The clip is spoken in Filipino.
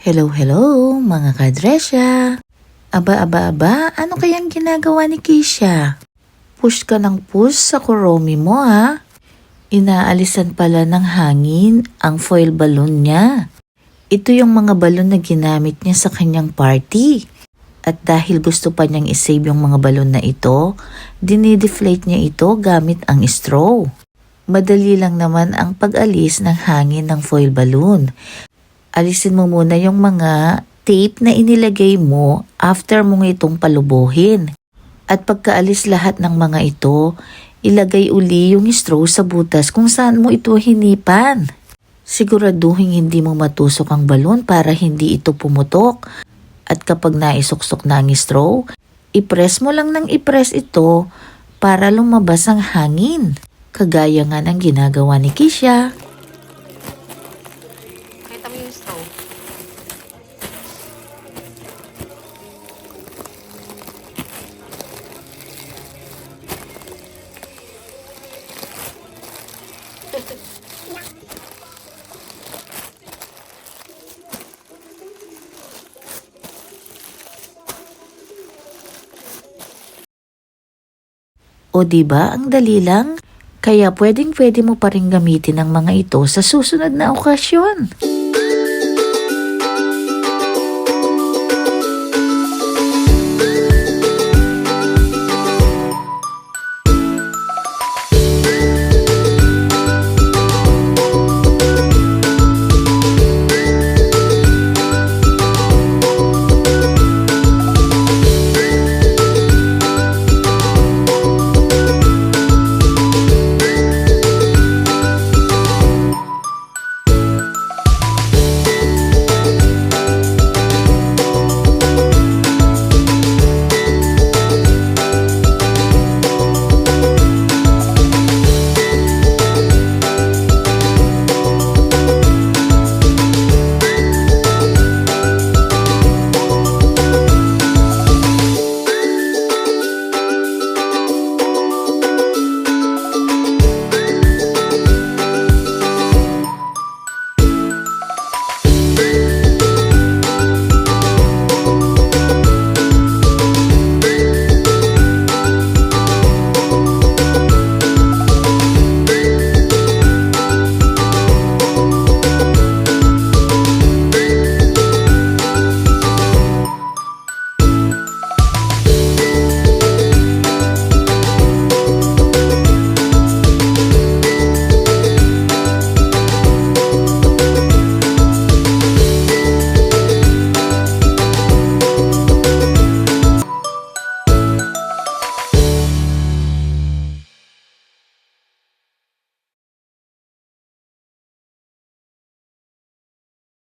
Hello, hello mga kadresya! Aba, ano kayang ginagawa ni Keisha? Push ka ng push sa kuromi mo ha? Inaalisan pala ng hangin ang foil balloon niya. Ito yung mga balloon na ginamit niya sa kanyang party. At dahil gusto pa niyang isave yung mga balloon na ito, dinideflate niya ito gamit ang straw. Madali lang naman ang pag-alis ng hangin ng foil balloon. Alisin mo muna yung mga tape na inilagay mo after mong itong palubuhin. At pagkaalis lahat ng mga ito, ilagay uli yung straw sa butas kung saan mo ito hinipan. Siguraduhin hindi mo matusok ang balon para hindi ito pumutok. At kapag naisuksok na ang straw, ipress mo lang ng ipress ito para lumabas ang hangin. Kagaya nga ng ginagawa ni Keisha. Kita mo yung straw. O diba ang dali lang? Kaya pwedeng-pwede mo pa rin gamitin ang mga ito sa susunod na okasyon.